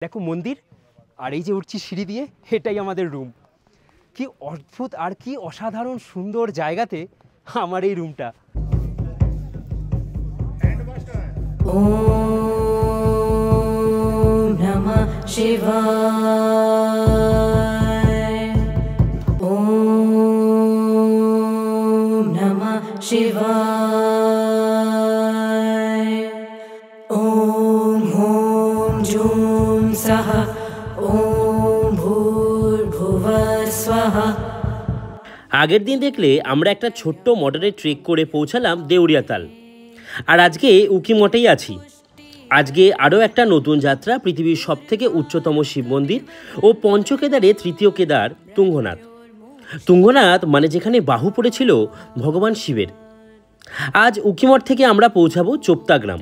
দেখো মন্দির, আর এই যে উঠছি সিঁড়ি দিয়ে, এটাই আমাদের রুম। কি অদ্ভুত আর কি অসাধারণ সুন্দর জায়গাতে আমার এই রুমটা। ওম নমঃ শিবায়, ওম নমঃ শিবায়, ওম হোম জুম সহ ওম ভূর্ভুবঃ স্বঃ। আগের দিন দেখলে আমরা একটা ছোট্ট মোটরে ট্রেক করে পৌঁছালাম দেউরিয়াতাল, আর আজকে উকিমঠেই আছি। আজকে আরও একটা নতুন যাত্রা পৃথিবীর সবথেকে উচ্চতম শিব মন্দির ও পঞ্চকেদারে তৃতীয় কেদার তুঙ্গনাথ। তুঙ্গনাথ মানে যেখানে বাহু পড়েছিল ভগবান শিবের। আজ উকিমঠ থেকে আমরা পৌঁছাবো চোপতা গ্রাম,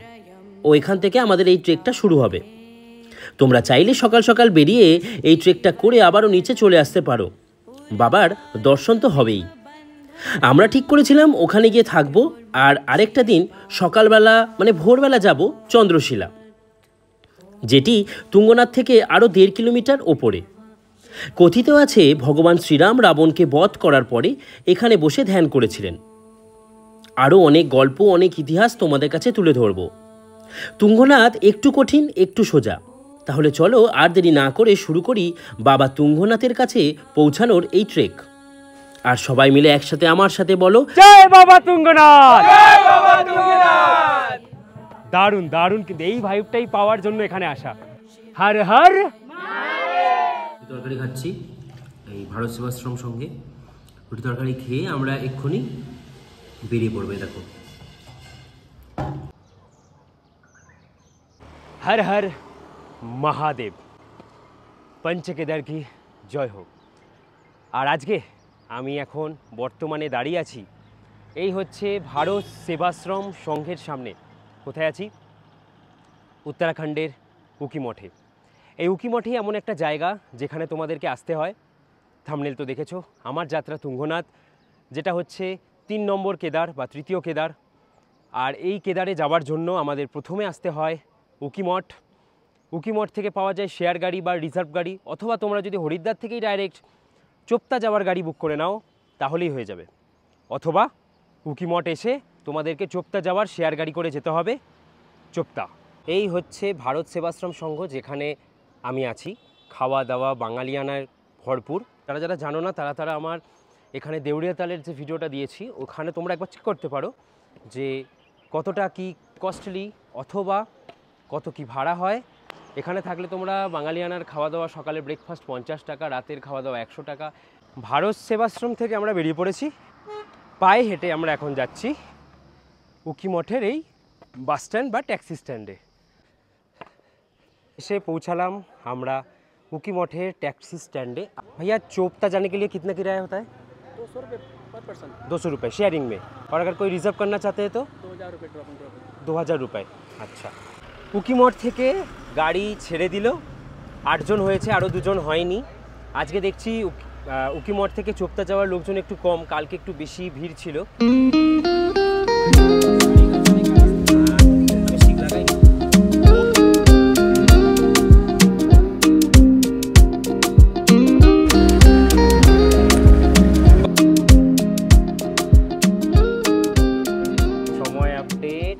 ও এখান থেকে আমাদের এই ট্রেকটা শুরু হবে। তোমরা চাইলে সকাল সকাল বেরিয়ে এই ট্রেকটা করে আবারও নিচে চলে আসতে পারো, বাবার দর্শন তো হবেই। আমরা ঠিক করেছিলাম ওখানে গিয়ে থাকবো, আর আরেকটা দিন সকালবেলা মানে ভোরবেলা যাব চন্দ্রশিলা, যেটি তুঙ্গনাথ থেকে আরও 1.5 কিলোমিটার ওপরে। কথিত আছে ভগবান শ্রীরাম রাবণকে বধ করার পরে এখানে বসে ধ্যান করেছিলেন। আরও অনেক গল্প, অনেক ইতিহাস তোমাদের কাছে তুলে ধরব। তুঙ্গনাথ একটু কঠিন একটু সোজা, তাহলে চলো আর দেরি না করে শুরু করি বাবা তুঙ্গনাথের কাছে পৌঁছানোর এই ট্রেক। আর সবাই মিলে একসাথে আমার সাথে বলো, জয় বাবা তুঙ্গনাথ। জয় বাবা তুঙ্গনাথ। দারুণ দারুণ, কিন্তু এই ভাইবটাই পাওয়ার জন্য এখানে আসা। হর হর তরকারি খাচ্ছি এই ভারত সেবাশ্রম সঙ্গে। রুটি তরকারি খেয়ে আমরা এক্ষুনি বেরিয়ে পড়বে। দেখো, হর হর মহাদেব, পঞ্চকেদার কি জয় হোক। আর আজকে আমি এখন বর্তমানে দাঁড়িয়ে আছি, এই হচ্ছে ভারত সেবাশ্রম সংঘের সামনে। কোথায় আছি? উত্তরাখণ্ডের উকিমঠে। এই উকিমঠে এমন একটা জায়গা যেখানে তোমাদেরকে আসতে হয়। থাম্বনেল তো দেখেছো, আমার যাত্রা তুঙ্গনাথ, যেটা হচ্ছে 3 নম্বর কেদার বা তৃতীয় কেদার। আর এই কেদারে যাওয়ার জন্য আমাদের প্রথমে আসতে হয় উকিমঠ। উকিমঠ থেকে পাওয়া যায় শেয়ার গাড়ি বা রিজার্ভ গাড়ি, অথবা তোমরা যদি হরিদ্বার থেকেই ডাইরেক্ট চোপতা যাওয়ার গাড়ি বুক করে নাও তাহলেই হয়ে যাবে। অথবা উকিমঠ এসে তোমাদেরকে চোপতা যাওয়ার শেয়ার গাড়ি করে যেতে হবে চোপতা। এই হচ্ছে ভারত সেবাশ্রম সংঘ, যেখানে আমি আছি। খাওয়া দাওয়া বাঙালিয়ানার ভরপুর। যারা যারা জানো না তারা আমার এখানে দেউরিয়াতালের যে ভিডিওটা দিয়েছি ওখানে তোমরা একবার চেক করতে পারো যে কতটা কি কস্টলি অথবা কত কি ভাড়া হয়। এখানে থাকলে তোমরা বাঙালিয়ানার খাওয়া দাওয়া, সকালে ব্রেকফাস্ট 50 টাকা, রাতের খাওয়া দাওয়া 100 টাকা। ভারত সেবাশ্রম থেকে আমরা বেরিয়ে পড়েছি, পায়ে হেঁটে আমরা এখন যাচ্ছি উকিমঠের এই বাস স্ট্যান্ড বা ট্যাক্সি স্ট্যান্ডে। এসে পৌঁছালাম আমরা उकीमठे टैक्सी स्टैंड है। भैया चोपता जाने के लिए कितना किराया होता है? 200 रुपये पर पर्सन। 200 रुपये शेयरिंग में, और अगर कोई रिजर्व करना चाहते हैं तो 2000 रुपये ड्रॉप। 2000 रुपये। अच्छा, উকিমঠ থেকে গাড়ি ছেড়ে দিল, 8 জন হয়েছে, আরও 2 জন হয়নি। আজকে দেখছি উকিমঠ থেকে চোপতা যাওয়ার লোকজন একটু কম, কালকে একটু বেশি ভিড় ছিল। সময় আপডেট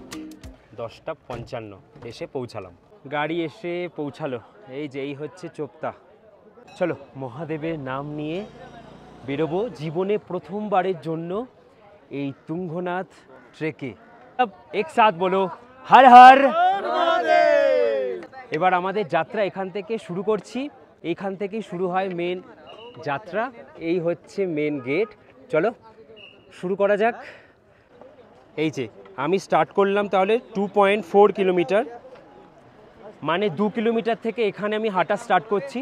10:55, এসে পৌঁছালাম। গাড়ি এসে পৌঁছালো, এই হচ্ছে চোপতা। চলো মহাদেবের নাম নিয়ে বেরোবো জীবনে প্রথমবারের জন্য এই তুঙ্গনাথ ট্রেকে। এক সাথ বলো হর হর মহাদেব। এবার আমাদের যাত্রা এখান থেকে শুরু করছি। এইখান থেকেই শুরু হয় মেন যাত্রা। এই হচ্ছে মেন গেট। চলো শুরু করা যাক। এই যে আমি স্টার্ট করলাম তাহলে 2.4 কিলোমিটার, মানে 2 কিলোমিটার থেকে এখানে আমি হাঁটা স্টার্ট করছি।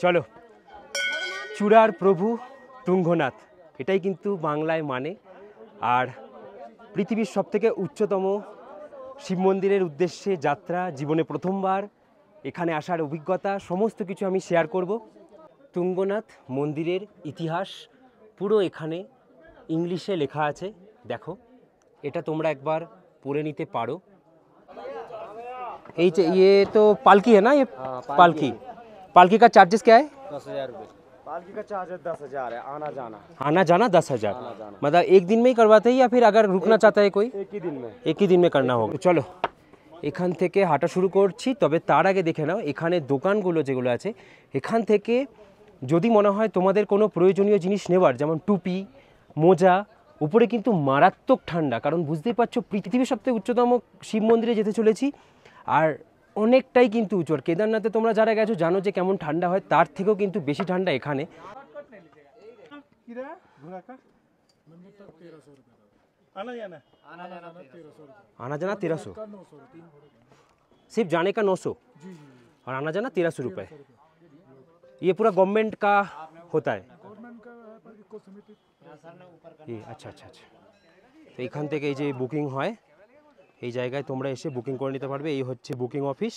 চলো, চূড়ার প্রভু তুঙ্গনাথ, এটাই কিন্তু বাংলায় মানে। আর পৃথিবীর সবথেকে উচ্চতম শিব মন্দিরের উদ্দেশ্যে যাত্রা, জীবনে প্রথমবার এখানে আসার অভিজ্ঞতা, সমস্ত কিছু আমি শেয়ার করব। তুঙ্গনাথ মন্দিরের ইতিহাস পুরো এখানে ইংলিশে লেখা আছে, দেখো এটা তোমরা একবার পরে নিতে পারো। এই যে ये तो पालकी है ना, ये पालकी पालकी का चार्जेस क्या है? 10,000 रुपये। पालकी का चार्ज 10,000 है, आना जाना। आना जाना 10,000। आना जाना मतलब एक दिन में ही करवाते हैं या फिर अगर रुकना चाहता है कोई? एक ही दिन में। एक ही दिन में करना होगा। চলো এখান থেকে হাঁটা শুরু করছি, তবে তার আগে দেখে নাও এখানে দোকানগুলো যেগুলো আছে এখান থেকে যদি মনে হয় তোমাদের কোনো প্রয়োজনীয় জিনিস নেওয়ার, যেমন টুপি, মোজা, উপরে কিন্তু মারাত্মক ঠান্ডা, কারণ বুঝতেই পারছো পৃথিবীর সবথেকে উচ্চতম শিব মন্দিরে যেতে চলেছি, আর অনেকটাই কিন্তু উঁচু। আর কেদারনাথে তোমরা যারা গেছো জানো যে কেমন ঠান্ডা হয়, তার থেকেও কিন্তু বেশি ঠান্ডা এখানে। आना जाना 1300, सिर्फ जाने का 900 और आना जाना 1300 रुपये। ये पूरा गवर्नमेंट का होता है ये? अच्छा अच्छा अच्छा। তো এখান থেকে এই যে বুকিং হয়, এই জায়গায় তোমরা এসে বুকিং করে নিতে পারবে। এই হচ্ছে বুকিং অফিস।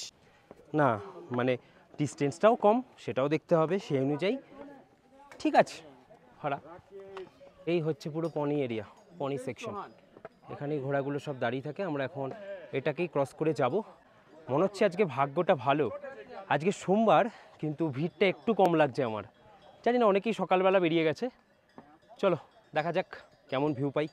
না মানে ডিস্টেন্সটাও কম, সেটাও দেখতে হবে সেই অনুযায়ী। ঠিক আছে হরা, এই হচ্ছে পুরো পনি এরিয়া, পনি সেকশন। এখানেই ঘোড়াগুলো সব দাঁড়িয়ে থাকে। আমরা এখন এটাকেই ক্রস করে যাব। মনে হচ্ছে আজকে ভাগ্যটা ভালো, আজকে সোমবার, কিন্তু ভিড়টা একটু কম লাগছে আমার। জানি না, অনেকেই সকালবেলা বেরিয়ে গেছে। চলো দেখা যাক কেমন ভিউ পাই।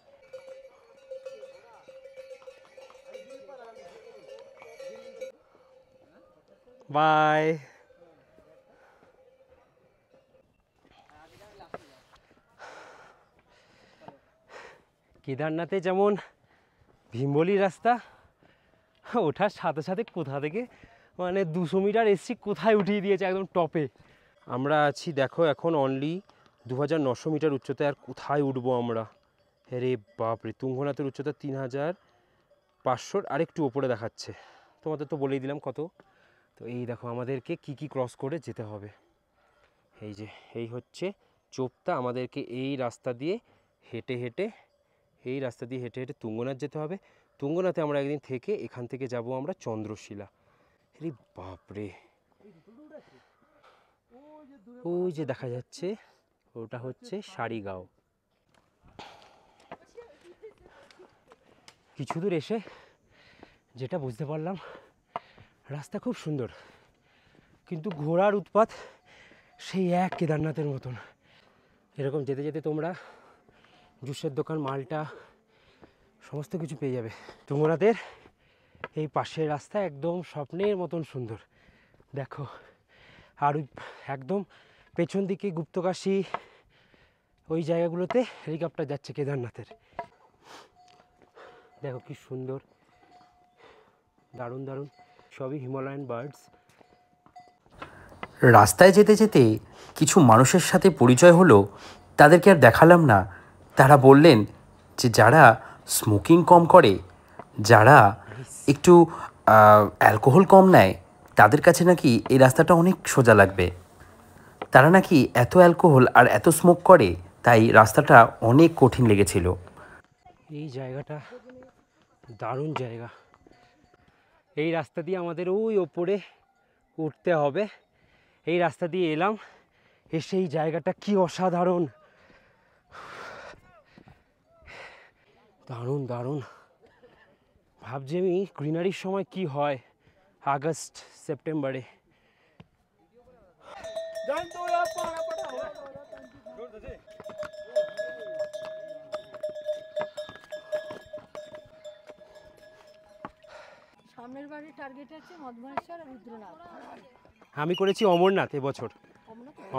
বাই। কেদারনাথে যেমন ভীমবলি রাস্তা, ওঠার সাথে সাথে কোথা থেকে মানে 200 মিটার এসছি, কোথায় উঠিয়ে দিয়েছে একদম টপে। আমরা আছি দেখো এখন অনলি 2900 মিটার উচ্চতায়। আর কোথায় উঠবো আমরা? আরে বাপরে, তুঙ্গনাথের উচ্চতা 3500, আরেকটু ওপরে দেখাচ্ছে। তোমাদের তো বলেই দিলাম কত। তো এই দেখো আমাদেরকে কি কি ক্রস করে যেতে হবে। এই যে এই হচ্ছে চোপতা, আমাদেরকে এই রাস্তা দিয়ে হেঁটে হেঁটে তুঙ্গনাথ যেতে হবে। তুঙ্গনাথে আমরা একদিন থেকে এখান থেকে যাব আমরা চন্দ্রশিলা। আরে বাপরে, ওই যে দেখা যাচ্ছে ওটা হচ্ছে সারিগাঁও। কিছু দূর এসে যেটা বুঝতে পারলাম, রাস্তা খুব সুন্দর, কিন্তু ঘোড়ার উৎপাত সেই এক কেদারনাথের মতন। এরকম যেতে যেতে তোমরা জুসের দোকান, মালটা, সমস্ত কিছু পেয়ে যাবে। তুঙ্গনাথের এই পাশের রাস্তা একদম স্বপ্নের মতন সুন্দর দেখো। আর একদম পেছন দিকে গুপ্তকাশী, ওই জায়গাগুলোতে হেলিকপ্টার যাচ্ছে কেদারনাথের। দেখো কি সুন্দর, দারুণ দারুণ, সবই হিমালয়ান বার্ডস। রাস্তায় যেতে যেতে কিছু মানুষের সাথে পরিচয় হলো, তাদেরকে আর দেখালাম না। তারা বললেন যে যারা স্মোকিং কম করে, যারা একটু অ্যালকোহল কম নেয়, তাদের কাছে নাকি এই রাস্তাটা অনেক সোজা লাগবে। তারা নাকি এত অ্যালকোহল আর এত স্মোক করে, তাই রাস্তাটা অনেক কঠিন লেগেছিল। এই জায়গাটা দারুণ জায়গা। এই রাস্তা দিয়ে আমাদের ওই ওপরে উঠতে হবে। এই রাস্তা দিয়ে এলাম, এসে এই জায়গাটা কি অসাধারণ, দারুণ দারুণ। ভাবছি আমি গ্রিনারির সময় কি হয় আগস্ট সেপ্টেম্বরে। সামনের বাড়ির টার্গেট আছে মধুমানেশ্বর আর রুদ্রনাথ। আমি করেছি অমরনাথ এবছর।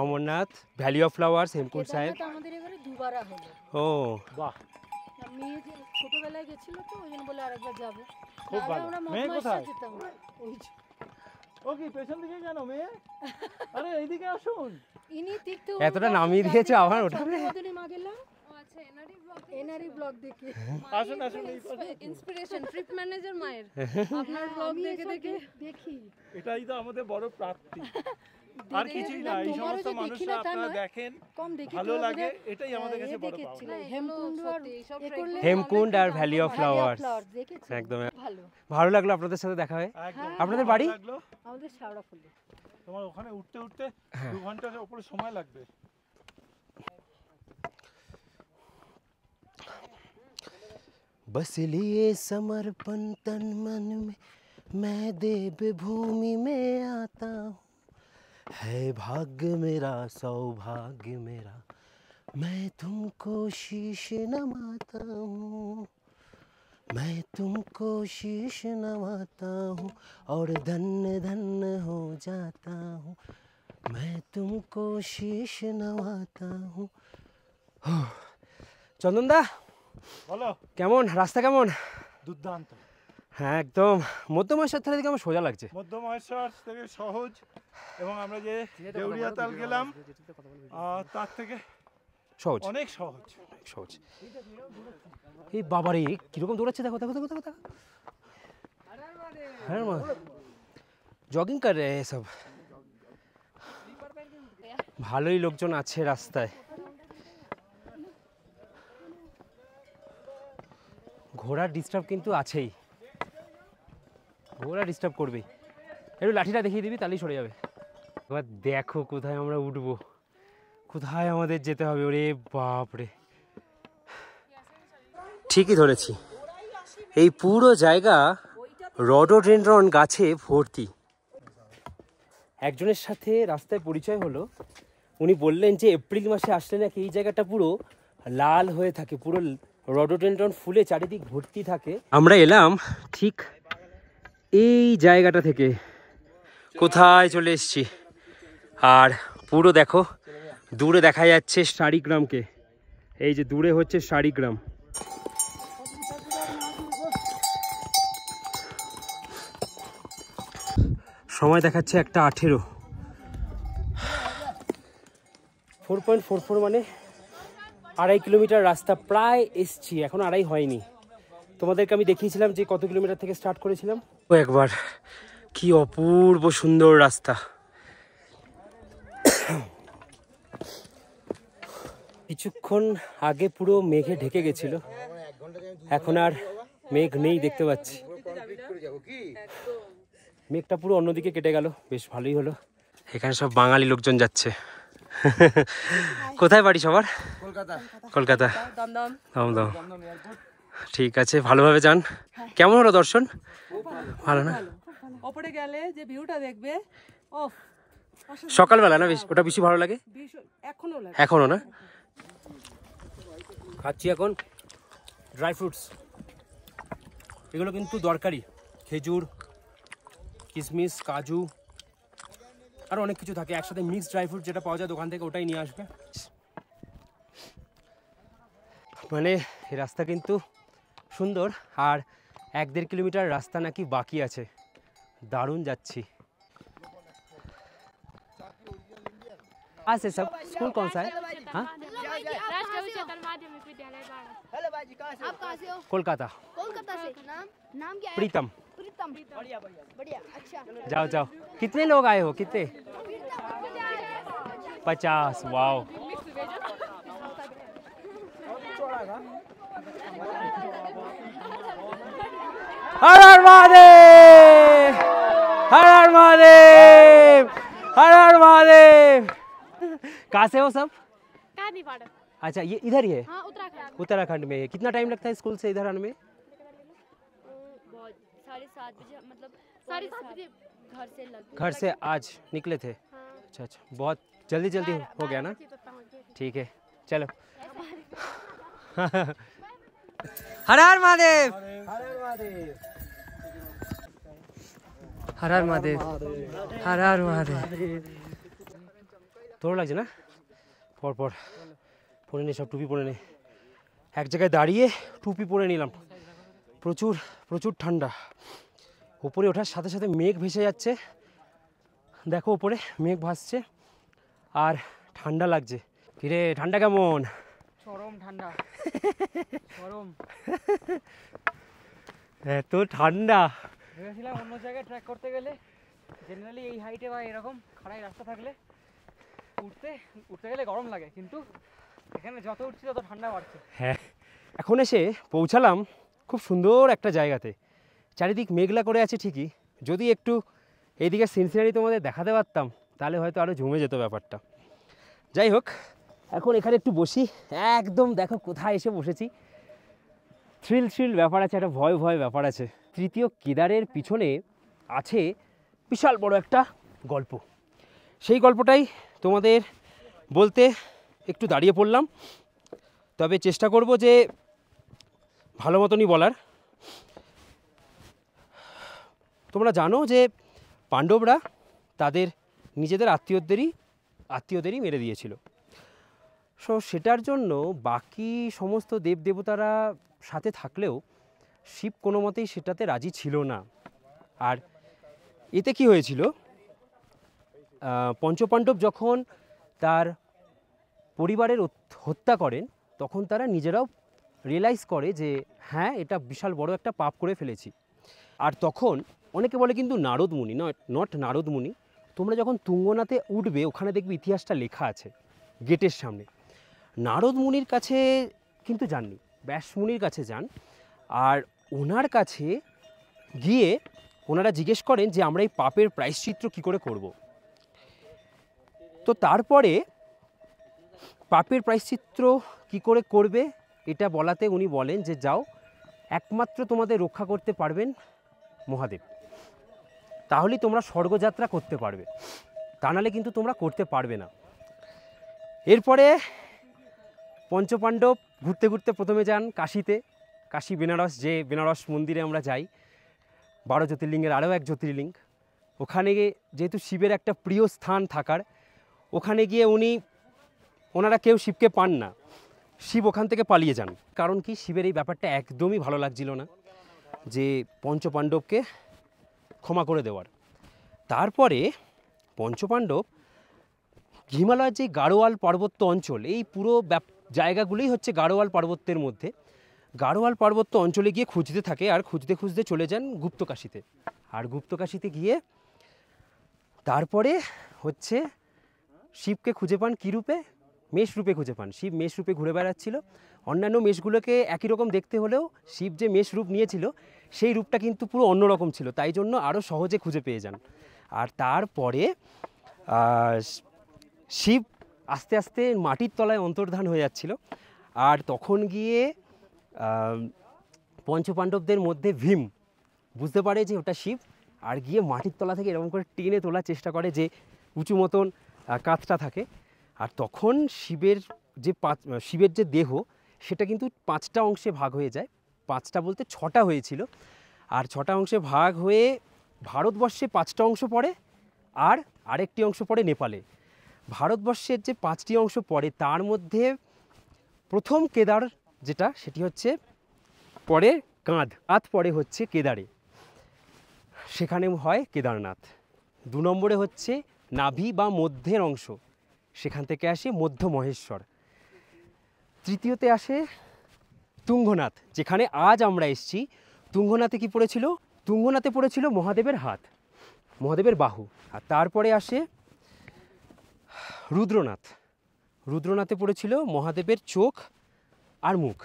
Amarnath, valley of flowers, Hemkund সাহেব। আমাদের এবারে দুবারা হলো। ও বাহ, মেয়ে ছোটবেলায় গেছিল তো, ওই জন্য বলে আরেকবার যাবো। খুব ভালো। আমরা মেয়ে কোথায়? যেতাম ওই যে। ও কি পেছন দিকে কেন মেয়ে? আরে এইদিকে আসুন। ইনি তীর্থ এতটা নামিয়ে দিয়েছে আবার ওটা। মদনী মা গেলাম। ও আচ্ছা, এনআরই ব্লগ দেখে। আসুন আসুন, এই পাশে। ইন্সপিরেশন ট্রিপ ম্যানেজার মায়ের আপনার ব্লগ দেখে দেখে দেখি। এটাই তো আমাদের বড় প্রাপ্তি, আর কিছুই না। এই সমস্ত মানুষরা আপনারা দেখেন, কম দেখি, ভালো লাগে, এটাই আমাদের কাছে বড় পাওয়া। হেমকুন্ড আর হেমকুন্ড আর ভ্যালি অফ ফ্লাওয়ার্স দেখেছি। একদম ভালো ভালো লাগলো আপনাদের সাথে দেখা হয়। একদম। আপনাদের বাড়ি? লাগলো? আমাদের শাওড়া ফুল। তোমার ওখানে উঠতে উঠতে 2 ঘন্টার উপরে সময় লাগবে। बस लिए समर्पण तन मन में मैं देव भूमि में आता हूँ है भाग्य मेरा सौभाग्य मेरा मैं तुमको शीश नवाता हूँ मैं तुमको शीश नवाता हूँ और धन्य धन्य हो जाता हूँ मैं तुमको शीश नवाता हूँ চন্দনদা বলো কেমন রাস্তা কেমন দুর্দান্ত হ্যাঁ একদম মধ্যমহারাষ্ট্র থেকে দেখে আমার সোজা লাগছে মধ্য মহেশ্বর থেকে সহজ এবং আমরা যে দেউড়িয়াতাল গেলাম তার থেকে সহজ অনেক সহজ সহজ এই বাবারে কিরকম দৌড়াচ্ছে দেখো দেখো দেখো দেখো দেখো হ্যাঁ জগিং কর রে সব ভালোই লোকজন আছে রাস্তায় ঘোড়ার ডিস্টার্ব কিন্তু আছেই ঘোড়া ডিস্টার্ব করবেই একটু লাঠিটা দেখিয়ে দিবি তাহলেই সরে যাবে এবার দেখো কোথায় আমরা উঠবো কোথায় আমাদের যেতে হবে ওরে বাপরে ঠিকই ধরেছি এই পুরো জায়গা রডোডেনড্রন গাছে ভর্তি একজনের সাথে রাস্তায় পরিচয় হলো উনি বললেন যে এপ্রিল মাসে আসলে নাকি এই জায়গাটা পুরো লাল হয়ে থাকে পুরো রডোডেনড্রন ফুলে চারিদিক ভর্তি থাকে আমরা এলাম ঠিক এই জায়গাটা থেকে কোথায় চলে এসেছি আর পুরো দেখো দূরে দেখা যাচ্ছে শাড়িগ্রামকে এই যে দূরে হচ্ছে শাড়িগ্রাম সময় দেখাচ্ছে 1:18 4.44 মানে 2.5 কিলোমিটার রাস্তা প্রায় এসছি এখন 2.5 হয়নি তোমাদেরকে আমি দেখিয়েছিলাম যে কত কিলোমিটার থেকে স্টার্ট করেছিলাম ও একবার কি অপূর্ব সুন্দর রাস্তা কিছুক্ষণ আগে পুরো মেঘে ঢেকে গেছিল এখন আর মেঘ নেই দেখতে পাচ্ছি মেঘটা পুরো অন্যদিকে কেটে গেল বেশ ভালোই হলো এখানে সব বাঙালি লোকজন যাচ্ছে কোথায় বাড়ি সবার কলকাতা দমদম ঠিক আছে ভালোভাবে যান কেমন হলো দর্শন ভালো না ওপরে গেলে যে ভিউটা দেখবে সকালবেলা না বেশ ওটা বেশি ভালো লাগে এখনো না খাচ্ছি এখন ড্রাই ফ্রুটস এগুলো কিন্তু দরকারি খেজুর কিশমিশ কাজু আর অনেক কিছু থাকে একসাথে মিক্স ড্রাই ফ্রুট যেটা পাওয়া যায় দোকান থেকে ওটাই নিয়ে আসবে মানে এই রাস্তা কিন্তু সুন্দর আর 1-1.5 কিলোমিটার রাস্তা নাকি বাকি আছে দারুণ যাচ্ছি से सब स्कूल कौन सा है हाँ कोलकाता कोलकाता से नाम क्या है प्रीतम प्रीतम बढ़िया बढ़िया बढ़िया अच्छा जाओ जाओ कितने लोग आए हो कितने 50 वाओ हर हर महादेव हर हर महादेव हर हर महादेव कहाँ से हो सब अच्छा ये इधर ही है हाँ, उत्तराखंड उत्तराखंड में है कितना टाइम लगता है स्कूल से इधर आने में 7:30 बजे मतलब 7:30 बजे घर से से आज निकले थे अच्छा अच्छा बहुत जल्दी जल्दी हो गया ना ठीक है चलो हर हर महादेव हर हर महादेव हर हर महादेव তোর লাগছে না পরপর পরে নে সব টুপি পরে নে এক জায়গায় দাঁড়িয়ে টুপি পরে নিলাম প্রচুর প্রচুর ঠান্ডা উপরে ওঠার সাথে সাথে মেঘ ভেসে যাচ্ছে দেখো উপরে মেঘ ভাসছে আর ঠান্ডা লাগছে কিরে ঠান্ডা কেমন চরম ঠান্ডা চরম এত ঠান্ডা ভেবেছিলাম অন্য জায়গায় ট্র্যাক করতে গেলে জেনারেলি এই হাইটে বা এরকম খাড়াই রাস্তা থাকলে উঠতে গেলে গরম লাগে কিন্তু এখানে যত উঠছি তত ঠান্ডা বাড়ছে হ্যাঁ এখন এসে পৌঁছালাম খুব সুন্দর একটা জায়গাতে চারিদিক মেঘলা করে আছে ঠিকই যদি একটু এইদিকে সিনসিনারি তোমাদের দেখাতে পারতাম তাহলে হয়তো আরও জমে যেত ব্যাপারটা যাই হোক এখন এখানে একটু বসি একদম দেখো কোথায় এসে বসেছি থ্রিল ব্যাপার আছে, একটা ভয় ব্যাপার আছে। তৃতীয় কেদারের পিছনে আছে বিশাল বড় একটা গল্প। সেই গল্পটাই তোমাদের বলতে একটু দাঁড়িয়ে পড়লাম, তবে চেষ্টা করব যে ভালো মতনই বলার। তোমরা জানো যে পাণ্ডবরা তাদের নিজেদের আত্মীয়দেরই মেরে দিয়েছিল। সো সেটার জন্য বাকি সমস্ত দেবদেবতারা সাথে থাকলেও শিব কোনো মতেই সেটাতে রাজি ছিল না। আর এতে কি হয়েছিল, পঞ্চপাণ্ডব যখন তার পরিবারের হত্যা করেন তখন তারা নিজেরাও রিয়েলাইজ করে যে হ্যাঁ, এটা বিশাল বড় একটা পাপ করে ফেলেছি। আর তখন অনেকে বলে কিন্তু নারদ মুনি, নট নারদ মুনি। তোমরা যখন তুঙ্গনাথে উঠবে ওখানে দেখবে ইতিহাসটা লেখা আছে গেটের সামনে। নারদ মুনির কাছে কিন্তু যাননি, ব্যাস মুনির কাছে যান। আর ওনার কাছে গিয়ে ওনারা জিজ্ঞেস করেন যে আমরা এই পাপের প্রায়শ্চিত্ত কী করে করব। তো তারপরে পাপের প্রায়শ্চিত্ত কী করে করবে এটা বলাতে উনি বলেন যে যাও, একমাত্র তোমাদের রক্ষা করতে পারবেন মহাদেব, তাহলেই তোমরা স্বর্গযাত্রা করতে পারবে, তা নাহলে কিন্তু তোমরা করতে পারবে না। এরপরে পঞ্চপাণ্ডব ঘুরতে ঘুরতে প্রথমে যান কাশীতে, কাশী বেনারস, যে বেনারস মন্দিরে আমরা যাই, 12 জ্যোতির্লিঙ্গের আরও এক জ্যোতির্লিঙ্গ। ওখানে গিয়ে যেহেতু শিবের একটা প্রিয় স্থান থাকার, ওখানে গিয়ে ওনারা কেউ শিবকে পান না, শিব ওখান থেকে পালিয়ে যান। কারণ কি, শিবের এই ব্যাপারটা একদমই ভালো লাগছিল না যে পঞ্চপাণ্ডবকে ক্ষমা করে দেওয়ার। তারপরে পঞ্চপাণ্ডব হিমালয়ের যে গাড়োয়াল পার্বত্য অঞ্চল, এই পুরো জায়গাগুলোই হচ্ছে গাড়োয়াল পার্বত্যের মধ্যে, গাড়োয়াল পার্বত্য অঞ্চলে গিয়ে খুঁজতে থাকে। আর খুঁজতে খুঁজতে চলে যান গুপ্তকাশীতে। আর গুপ্তকাশীতে গিয়ে তারপরে হচ্ছে শিবকে খুঁজে পান কী রূপে? মেষ রূপে খুঁজে পান। শিব মেষ রূপে ঘুরে বেড়াচ্ছিল। অন্যান্য মেষগুলোকে একই রকম দেখতে হলেও শিব যে মেষ রূপ নিয়েছিল সেই রূপটা কিন্তু পুরো অন্যরকম ছিল, তাই জন্য আরও সহজে খুঁজে পেয়ে যান। আর তারপরে শিব আস্তে আস্তে মাটির তলায় অন্তর্ধান হয়ে যাচ্ছিল। আর তখন গিয়ে পঞ্চপাণ্ডবদের মধ্যে ভীম বুঝতে পারে যে ওটা শিব, আর গিয়ে মাটির তলা থেকে এরকম করে টেনে তোলার চেষ্টা করে, যে উঁচু মতন কাঁচটা থাকে। আর তখন শিবের যে দেহ সেটা কিন্তু 5টা অংশে ভাগ হয়ে যায়। 5টা বলতে 6টা হয়েছিল। আর 6টা অংশে ভাগ হয়ে ভারতবর্ষে 5টা অংশ পড়ে, আর আরেকটি অংশ পড়ে নেপালে। ভারতবর্ষের যে 5টি অংশ পড়ে তার মধ্যে প্রথম কেদার যেটা, সেটি হচ্ছে পরে কাঁধ পড়ে হচ্ছে কেদারে, সেখানে হয় কেদারনাথ। 2 নম্বরে হচ্ছে নাভি বা মধ্যের অংশ, সেখান থেকে আসে মধ্য মহেশ্বর। তৃতীয়তে আসে তুঙ্গনাথ, যেখানে আজ আমরা এসেছি। তুঙ্গনাথে কি পড়েছিল? তুঙ্গনাথে পড়েছিল মহাদেবের হাত, মহাদেবের বাহু। আর তারপরে আসে রুদ্রনাথ, রুদ্রনাথে পড়েছিল মহাদেবের চোখ আর মুখ।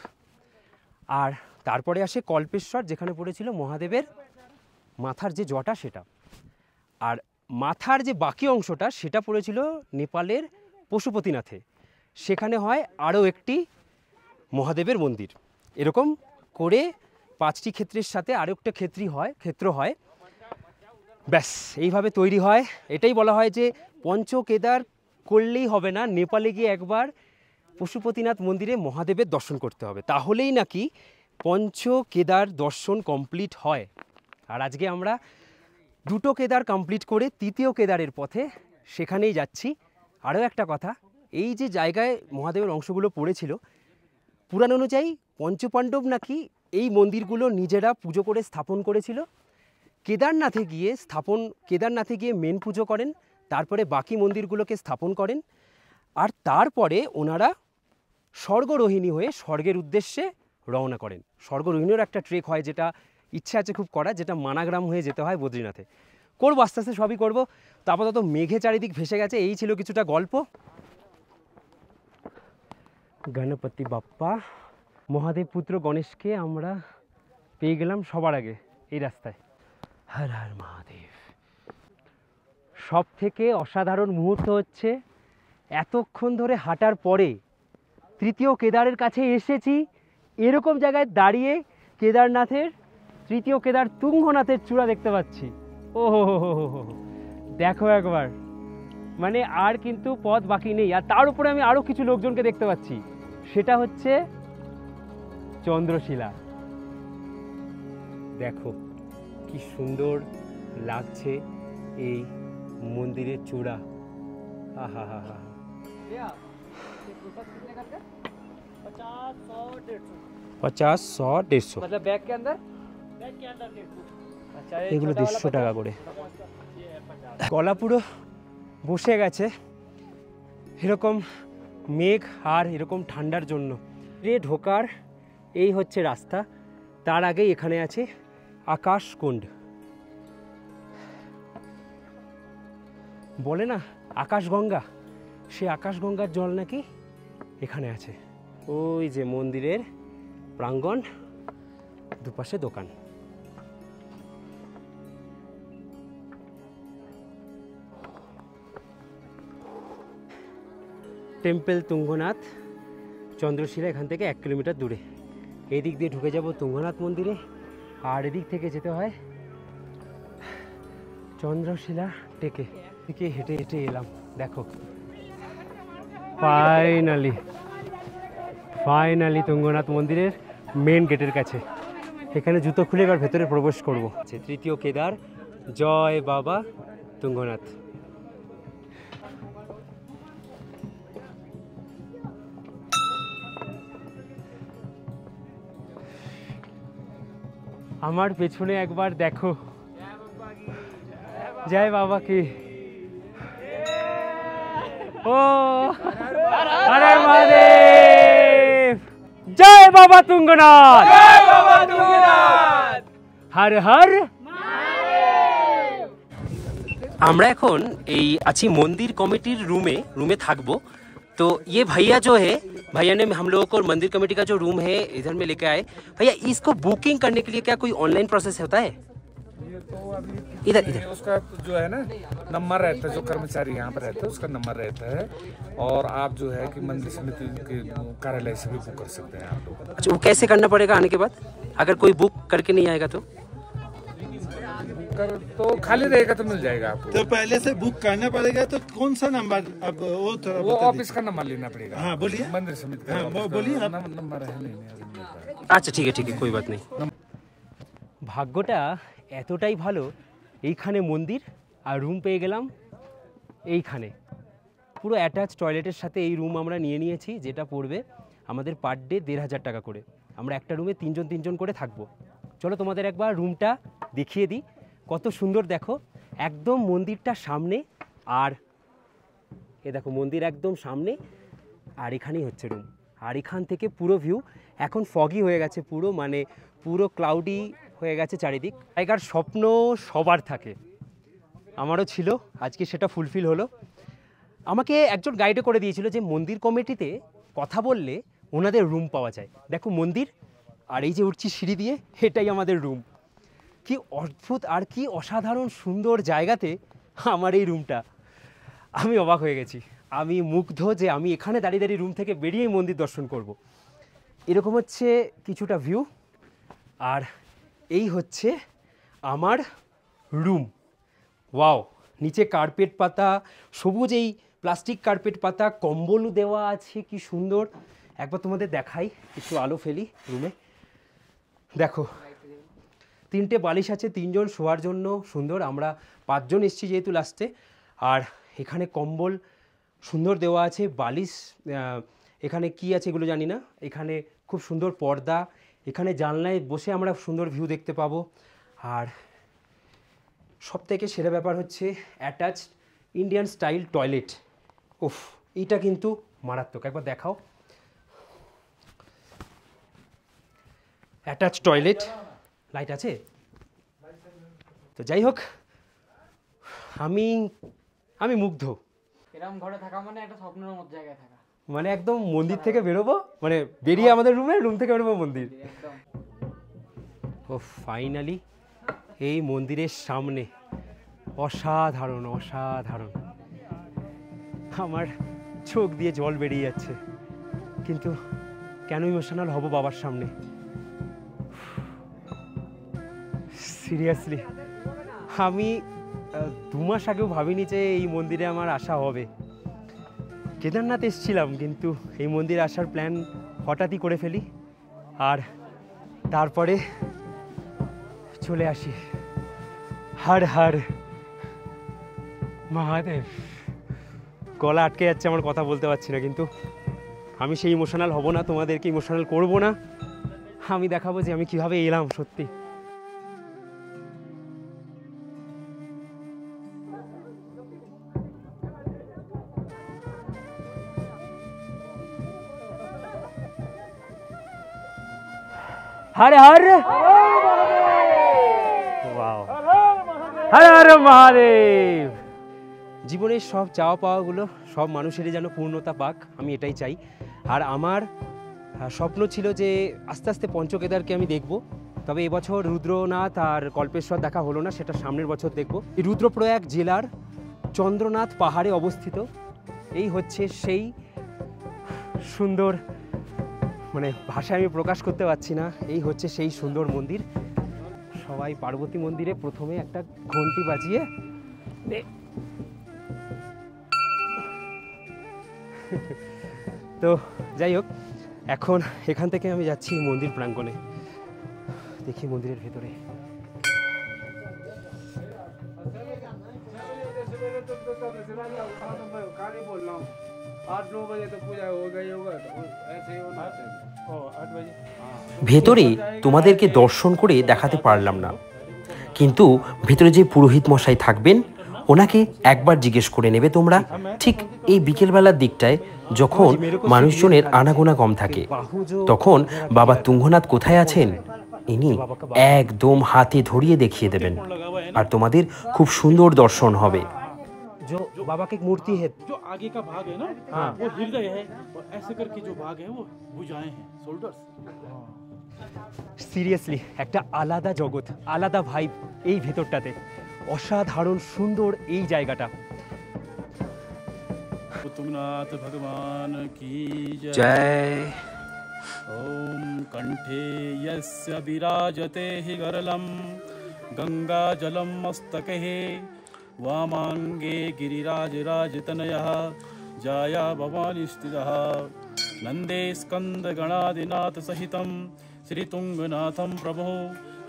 আর তারপরে আসে কল্পেশ্বর, যেখানে পড়েছিল মহাদেবের মাথার যে জটা সেটা। আর মাথার যে বাকি অংশটা সেটা পড়েছিল নেপালের পশুপতিনাথে, সেখানে হয় আরও একটি মহাদেবের মন্দির। এরকম করে 5টি ক্ষেত্রের সাথে আরও একটা ক্ষেত্র হয়। ব্যাস এইভাবে তৈরি হয়। এটাই বলা হয় যে পঞ্চকেদার করলেই হবে না, নেপালে গিয়ে একবার পশুপতিনাথ মন্দিরে মহাদেবের দর্শন করতে হবে, তাহলেই নাকি পঞ্চকেদার দর্শন কমপ্লিট হয়। আর আজকে আমরা 2টো কেদার কমপ্লিট করে 3য় কেদারের পথে সেখানেই যাচ্ছি। আরও একটা কথা, এই যে জায়গায় মহাদেবের অংশগুলো পড়েছিল, পুরাণ অনুযায়ী পঞ্চপাণ্ডব নাকি এই মন্দিরগুলো নিজেরা পুজো করে স্থাপন করেছিল। কেদারনাথে গিয়ে মেন পুজো করেন, তারপরে বাকি মন্দিরগুলোকে স্থাপন করেন। আর তারপরে ওনারা স্বর্গরোহিণী হয়ে স্বর্গের উদ্দেশ্যে রওনা করেন। স্বর্গরোহিণীর একটা ট্রেক হয়, যেটা ইচ্ছা আছে খুব করা, যেটা মানাগ্রাম হয়ে যেতে হয় বদ্রীনাথে। করবো, আস্তে আস্তে সবই করবো। তো আপাতত মেঘে চারিদিক ভেসে গেছে, এই ছিল কিছুটা গল্প। গণপতি বাপ্পা, মহাদেব পুত্র গণেশকে আমরা পেয়ে গেলাম সবার আগে এই রাস্তায়। হর হর মহাদেব। সব থেকে অসাধারণ মুহূর্ত হচ্ছে এতক্ষণ ধরে হাঁটার পরে 3য় কেদারের কাছে এসেছি, এরকম জায়গায় দাঁড়িয়ে কেদারনাথের তৃতীয় কেদার তুঙ্গনাথের চূড়া দেখতে পাচ্ছি। ও হো হো হো হো হো, দেখো একবার, মানে আর কিন্তু পথ বাকি নেই। আর তার উপরে আমি আরও কিছু লোকজনকে দেখতে পাচ্ছি, সেটা হচ্ছে চন্দ্রশিলা। দেখো কি সুন্দর লাগছে এই মন্দিরের চূড়া। আহা হা হা। 50-100-150 मतलब बैग के अंदर এগুলো 150 টাকা করে। গলা পুরো বসে গেছে এরকম মেঘ আর এরকম ঠান্ডার জন্য। ঢোকার এই হচ্ছে রাস্তা, তার আগেই এখানে আছে আকাশকুণ্ড। বলে না আকাশগঙ্গা, সে আকাশগঙ্গার জল নাকি এখানে আছে। ওই যে মন্দিরের প্রাঙ্গণ, দুপাশে দোকান। টেম্পল তুঙ্গনাথ চন্দ্রশিলা এখান থেকে 1 কিলোমিটার দূরে। এই দিক দিয়ে ঢুকে যাব তুঙ্গনাথ মন্দিরে, আর এদিক থেকে যেতে হয় চন্দ্রশিলা টেকে। থেকে হেঁটে হেঁটে এলাম। দেখো ফাইনালি তুঙ্গনাথ মন্দিরের মেন গেটের কাছে। এখানে জুতো খুলে এবার ভেতরে প্রবেশ করব। তৃতীয় কেদার, জয় বাবা তুঙ্গনাথ। আমার পেছনে একবার দেখো, জয় বাবা কি। ও আরে মহাদেব, জয় বাবা তুঙ্গনাথ, হর হর। আমরা এখন এই আছি मंदिर कमेटीर रूमे থাকবো। तो ये भैया जो है, भैया ने हम लोगों को मंदिर कमेटी का जो रूम है इधर में लेके आए। भैया इसको बुकिंग करने के लिए क्या कोई ऑनलाइन प्रोसेस होता है? ये तो अभी इधर उसका जो है ना नंबर रहता है, जो कर्मचारी यहाँ पर रहता है उसका नंबर रहता है, और आप जो है कि मंदिर समिति के कार्यालय से भी बुक कर सकते हैं आप लोग। अच्छा, वो कैसे करना पड़ेगा आने के बाद? अगर कोई बुक करके नहीं आएगा तो तो खाली रहेगा तो मिल जाएगा आपको। तो पहले से बुक करना पड़ेगा। तो कौन सा नंबर? अब वो ऑफिस का नंबर लेना पड़ेगा। हाँ बोलिए, मंदिर समिति का बोलिए नंबर है नहीं। আচ্ছা ঠিক আছে কোই বাত নেই। ভাগ্যটা এতটাই ভালো, এইখানে মন্দির আর রুম পেয়ে গেলাম এইখানে। পুরো অ্যাটাচ টয়লেটের সাথে এই রুম আমরা নিয়ে নিয়েছি, যেটা পড়বে আমাদের পার ডে 1500 টাকা করে। আমরা একটা রুমে 3 জন করে থাকবো। চলো তোমাদের একবার রুমটা দেখিয়ে দিই, কত সুন্দর দেখো, একদম মন্দিরটা সামনে। আর এ দেখো মন্দির একদম সামনে, আর এখানেই হচ্ছে রুম। আর এখান থেকে পুরো ভিউ এখন ফগি হয়ে গেছে, পুরো মানে পুরো ক্লাউডি হয়ে গেছে চারিদিক। জায়গার স্বপ্ন সবার থাকে, আমারও ছিল, আজকে সেটা ফুলফিল হলো। আমাকে একজন গাইডে করে দিয়েছিল যে মন্দির কমিটিতে কথা বললে ওনাদের রুম পাওয়া যায়। দেখো মন্দির, আর এই যে উঠছি সিঁড়ি দিয়ে, এটাই আমাদের রুম। কি অদ্ভুত আর কি অসাধারণ সুন্দর জায়গাতে আমার এই রুমটা। আমি অবাক হয়ে গেছি, আমি মুগ্ধ যে আমি এখানে দাঁড়িয়ে দাঁড়িয়ে রুম থেকে বেরিয়ে মন্দির দর্শন করব। এরকম হচ্ছে কিছুটা ভিউ, আর এই হচ্ছে আমার রুম। ওয়াও, নিচে কার্পেট পাতা, সবুজ এই প্লাস্টিক কার্পেট পাতা, কম্বলও দেওয়া আছে, কি সুন্দর। একবার তোমাদের দেখাই, একটু আলো ফেলি রুমে। দেখো 3টে বালিশ আছে, 3 জন শোয়ার জন্য, সুন্দর। আমরা 5 জন এসেছি যেহেতু লাস্টে। আর এখানে কম্বল সুন্দর দেওয়া আছে, বালিশ এখানে কি আছে এগুলো জানি না। এখানে খুব সুন্দর পর্দা, এখানে জানলায় বসে আমরা সুন্দর ভিউ দেখতে পাবো। আর সবথেকে সেরা ব্যাপার হচ্ছে অ্যাটাচ ইন্ডিয়ান স্টাইল টয়লেট। উফ, এইটা কিন্তু মারাত্মক, একবার দেখাও। অ্যাটাচ টয়লেট, লাইট আছে। তো যাই হোক, আমি মুগ্ধ। এরকম ঘরে থাকা মানে একটা স্বপ্নের মতো জায়গায় থাকা, মানে একদম মন্দির থেকে বেরোবো, মানে বেরিয়ে আমাদের রুমে, রুম থেকে বেরোবো মন্দির। ও ফাইনালি এই মন্দিরের সামনে, অসাধারণ অসাধারণ। আমার চোখ দিয়ে জল বেরিয়ে যাচ্ছে, কিন্তু কেন ইমোশনাল হব বাবার সামনে। সিরিয়াসলি আমি 2 মাস আগেও ভাবিনি যে এই মন্দিরে আমার আসা হবে। কেদারনাথ এসেছিলাম, কিন্তু এই মন্দিরে আসার প্ল্যান হঠাৎই করে ফেলি, আর তারপরে চলে আসি। হর হর মহাদেব। গলা আটকে যাচ্ছে, আমার কথা বলতে পারছি না, কিন্তু আমি সেই ইমোশনাল হব না, তোমাদেরকে ইমোশনাল করব না। আমি দেখাবো যে আমি কিভাবে এলাম সত্যি। হর হর ওয়াও, হর হর মহাদেব। জীবনের সব চাওয়া পাওয়াগুলো সব মানুষেরই যেন পূর্ণতা পাক, আমি এটাই চাই। আর আমার স্বপ্ন ছিল যে আস্তে আস্তে পঞ্চকেদারকে আমি দেখব, তবে এবছর রুদ্রনাথ আর কল্পেশ্বর দেখা হলো না, সেটা সামনের বছর দেখব। এই রুদ্রপ্রয়াগ জেলার চন্দ্রনাথ পাহাড়ে অবস্থিত এই হচ্ছে সেই সুন্দর, মানে ভাষায় আমি প্রকাশ করতে পারছি না, এই হচ্ছে সেই সুন্দর মন্দির। সবাই পার্বতী মন্দিরে প্রথমে একটা ঘন্টি বাজিয়ে তো যাই হোক, এখন এখান থেকে আমি যাচ্ছি মন্দির প্রাঙ্গণে, দেখি মন্দিরের ভেতরে। ভেতরে তোমাদেরকে দর্শন করে দেখাতে পারলাম না, কিন্তু ভেতরে যে পুরোহিত মশাই থাকবেন ওনাকে একবার জিজ্ঞেস করে নেবে তোমরা, ঠিক এই বিকেলবেলার দিকটায় যখন মানুষজনের আনাগোনা কম থাকে, তখন বাবা তুঙ্গনাথ কোথায় আছেন ইনি একদম হাতে ধরিয়ে দেখিয়ে দেবেন, আর তোমাদের খুব সুন্দর দর্শন হবে। जो बाबा की मूर्ति है, जो आगे का भाग है ना, हाँ, वो हृदय है, और ऐसे करके जो भाग है वो भुजाएं हैं, शोल्डर्स। সিরিয়াসলি একটা আলাদা জগৎ, আলাদা ভাইব এই ভেতরটাতে, অসাধারণ সুন্দর এই জায়গাটা। तुंगनाथ भगवान की জয়। ओम कंठे यस्य विराजते हि गरलम गंगा जलम मस्तके वामांगे गिरिराजराजतनयः जाया भवानी स्थितः नंदे स्कंद गणादिनाथ सहितं श्री तुंगनाथं प्रभो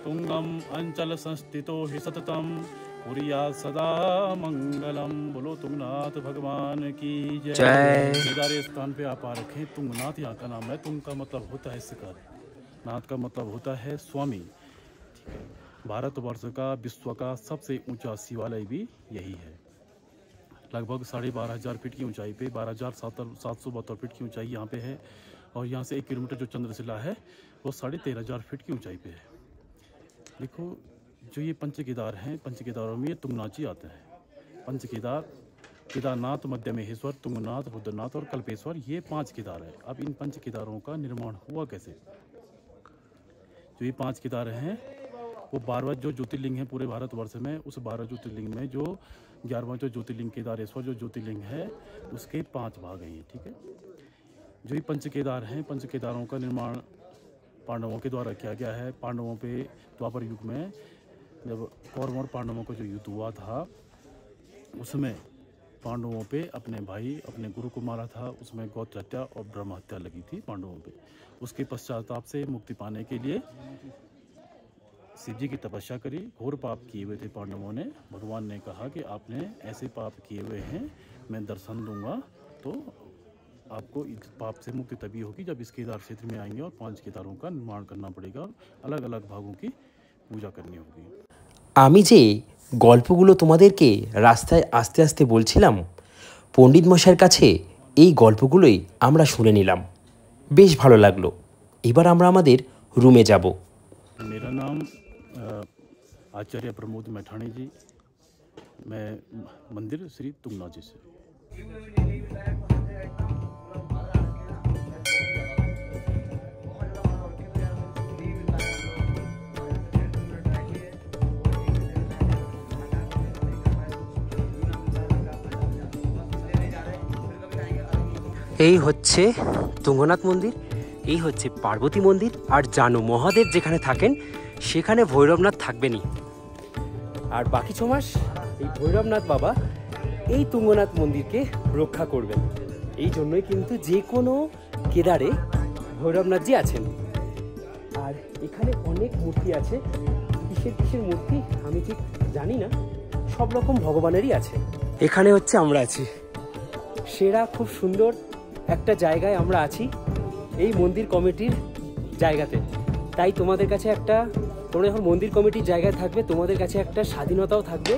तुंगम अंचल संस्थितो हि सततम पुरिया सदा मंगलम। बोलो तुंगनाथ भगवान की जय। केदारी स्थान पे आप आ रखे, तुंगनाथ यहाँ का नाम है। तुंग का मतलब होता है शिखर, नाथ का मतलब होता है स्वामी। ठीक है, भारतवर्ष का विश्व का सबसे ऊंचा शिवालय भी यही है। लगभग 12,500 फीट की ऊंचाई पे 12,772 फीट की ऊंचाई यहाँ पे है, और यहाँ से 1 किलोमीटर जो चंद्रशिला है वो 13,500 फीट की ऊंचाई पे है। देखो जो ये पंच केदार हैं, पंच केदारों में ये तुंगनाथ जी आते हैं। पंच केदार, केदारनाथ, मध्य महेश्वर, तुंगनाथ, रुद्रनाथ और कल्पेश्वर, ये 5 केदार है। अब इन पंच केदारों का निर्माण हुआ कैसे? जो ये 5 केदार हैं वो 12वां जो ज्योतिर्लिंग है पूरे भारतवर्ष में, उस 12 ज्योतिर्लिंग में जो 11वां जो ज्योतिर्लिंग केदारेश्वर जो ज्योतिर्लिंग है उसके 5 भाग हैं। ठीक है, जो ये पंच केदार हैं, पंच केदारों का निर्माण पांडवों के द्वारा किया गया है। पांडवों पे द्वापर युग में जब कौरवों और पांडवों का जो युद्ध हुआ था, उसमें पांडवों पे अपने भाई अपने गुरु को मारा था, उसमें गौत्र हत्या और ब्रह्म हत्या लगी थी पांडवों पे। उसके पश्चाताप से मुक्ति पाने के लिए शिव जी की तपस्या करी, घोर पाप किए हुए थे पांडवों ने। भगवान ने कहा कि आपने ऐसे पाप किए हुए हैं, मैं दर्शन दूंगा तो आपको इस पाप से मुक्ति तभी होगी जब इस केदार क्षेत्र में आएंगे और 5 केदारों का निर्माण करना पड़ेगा, अलग अलग भागों की पूजा करनी होगी। আমি যে গল্পগুলো তোমাদেরকে রাস্তায় আস্তে আস্তে বলছিলাম, পণ্ডিত মশাইয়ের কাছে এই গল্পগুলোই আমরা শুনে নিলাম, বেশ ভালো লাগলো। এবার আমরা আমাদের রুমে যাব। मेरा नाम आचार्य प्रमोद मैठाणी जी, मैं मंदिर श्री तुंगनाथ जी से। এই হচ্ছে তুঙ্গনাথ মন্দির, এই হচ্ছে পার্বতী মন্দির, আর জানো মহাদেব যেখানে থাকেন সেখানে ভৈরবনাথ থাকবেনই। আর বাকি 6 মাস এই ভৈরবনাথ বাবা এই তুঙ্গনাথ মন্দিরকে রক্ষা করবেন। এই জন্যই কিন্তু যে কোনো কেদারে ভৈরবনাথজি আছেন। আর এখানে অনেক মূর্তি আছে, কিসের মূর্তি আমি ঠিক জানি না, সব রকম ভগবানেরই আছে। এখানে হচ্ছে আমরা আছি, সেরা খুব সুন্দর একটা জায়গায় আমরা আছি, এই মন্দির কমিটির জায়গাতে। তাই তোমাদের কাছে তোমরা যখন মন্দির কমিটির জায়গায় থাকবে, তোমাদের কাছে একটা স্বাধীনতাও থাকবে